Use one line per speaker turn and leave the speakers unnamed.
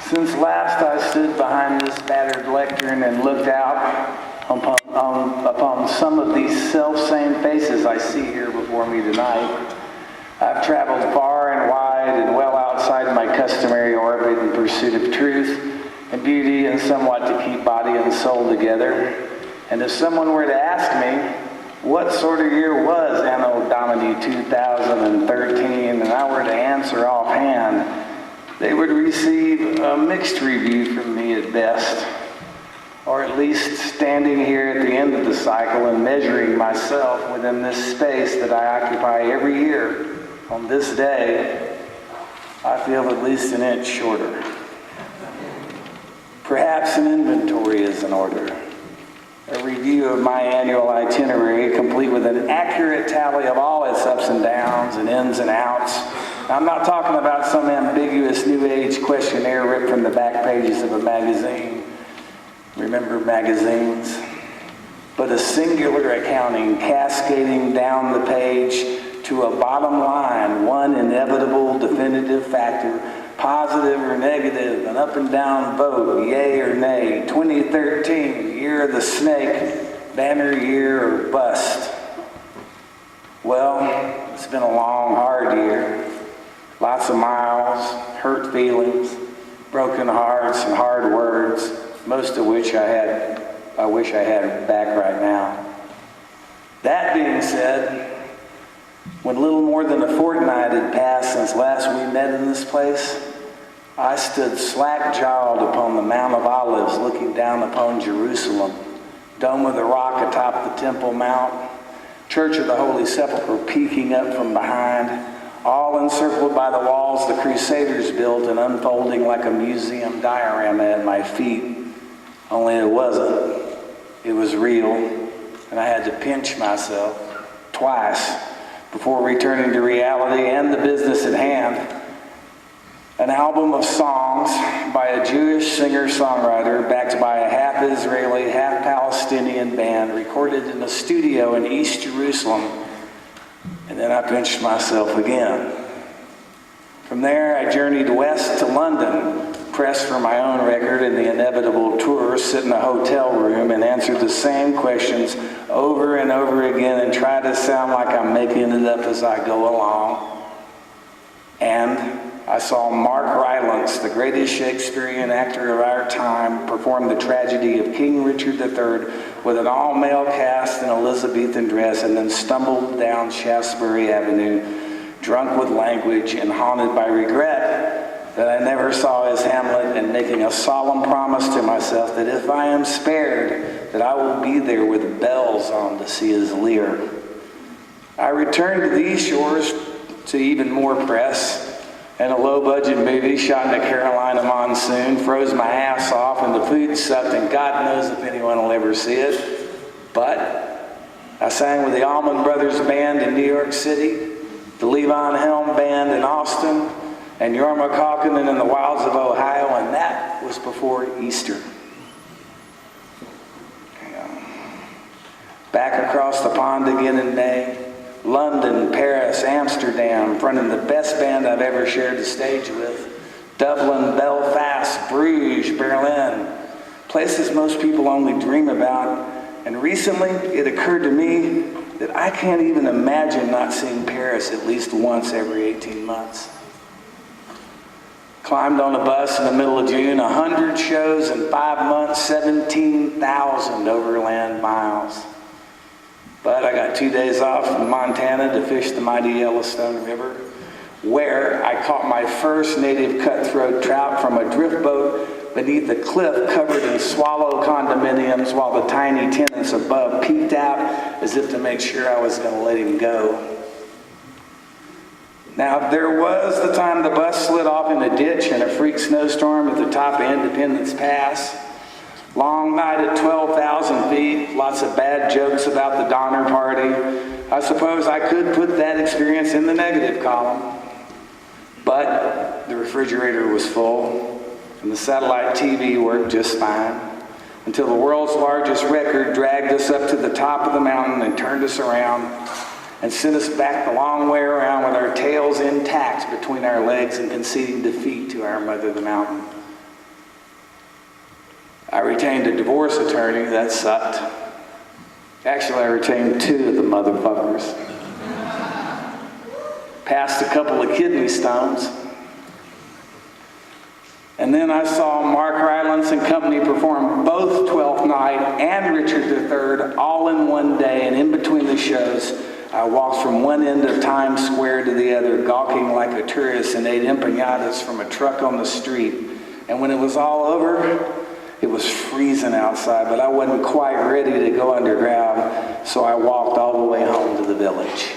Since last I stood behind this battered lectern and looked out upon some of these self-same faces I see here before me tonight, I've traveled far and wide and well outside my customary orbit in pursuit of truth and beauty and somewhat to keep body and soul together. And if someone were to ask me what sort of year was Anno Domini 2013, and I were to answer offhand, they would receive a mixed review from me at best, or at least standing here at the end of the cycle and measuring myself within this space that I occupy every year. On this day, I feel at least an inch shorter. Perhaps an inventory is in order. A review of my annual itinerary, complete with an accurate tally of all its ups and downs and ins and outs. I'm not talking about some ambiguous New Age questionnaire ripped from the back pages of a magazine. Remember magazines? But a singular accounting cascading down the page to a bottom line, one inevitable definitive factor, positive or negative, an up and down vote, yay or nay, 2013, year of the snake, banner year or bust. Well, it's been a long, hard year. Lots of miles, hurt feelings, broken hearts, and hard words, most of which I wish I had back right now. That being said, when little more than a fortnight had passed since last we met in this place, I stood slack-jawed upon the Mount of Olives looking down upon Jerusalem, Dome of the Rock atop the Temple Mount, Church of the Holy Sepulchre peeking up from behind, all encircled by the walls the Crusaders built and unfolding like a museum diorama at my feet. Only it wasn't. It was real, and I had to pinch myself twice before returning to reality and the business at hand. An album of songs by a Jewish singer-songwriter backed by a half-Israeli, half-Palestinian band recorded in a studio in East Jerusalem. And then I pinched myself again. From there, I journeyed west to London, pressed for my own record in the inevitable tour, sit in a hotel room and answer the same questions over and over again and try to sound like I'm making it up as I go along. And I saw Mark Rylance, the greatest Shakespearean actor of our time, perform the tragedy of King Richard III with an all-male cast in Elizabethan dress and then stumbled down Shaftesbury Avenue, drunk with language and haunted by regret that I never saw his Hamlet, and making a solemn promise to myself that if I am spared, that I will be there with bells on to see his Lear. I returned to these shores to even more press, and a low-budget movie shot in the Carolina monsoon, froze my ass off, and the food sucked, and God knows if anyone will ever see it. But I sang with the Allman Brothers Band in New York City, the Levon Helm Band in Austin, and Jorma Kaukonen in the wilds of Ohio, and that was before Easter. Back across the pond again in May. London, Paris, Amsterdam, fronting the best band I've ever shared the stage with. Dublin, Belfast, Bruges, Berlin. Places most people only dream about. And recently, it occurred to me that I can't even imagine not seeing Paris at least once every 18 months. Climbed on a bus in the middle of June, 100 shows in 5 months, 17,000 overland miles. But I got 2 days off in Montana to fish the mighty Yellowstone River, where I caught my first native cutthroat trout from a drift boat beneath a cliff covered in swallow condominiums, while the tiny tenants above peeked out as if to make sure I was going to let him go. Now, there was the time the bus slid off in a ditch in a freak snowstorm at the top of Independence Pass. Long night at 12,000 feet, lots of bad jokes about the Donner Party. I suppose I could put that experience in the negative column. But the refrigerator was full, and the satellite TV worked just fine, until the world's largest record dragged us up to the top of the mountain and turned us around and sent us back the long way around with our tails intact between our legs and conceding defeat to our mother, the mountain. I retained a divorce attorney. That sucked. Actually, I retained 2 of the motherfuckers. Passed a couple of kidney stones. And then I saw Mark Rylance and company perform both 12th Night and Richard III all in one day, and in between the shows, I walked from one end of Times Square to the other, gawking like a tourist, and ate empanadas from a truck on the street. And when it was all over, it was freezing outside, but I wasn't quite ready to go underground, so I walked all the way home to the village.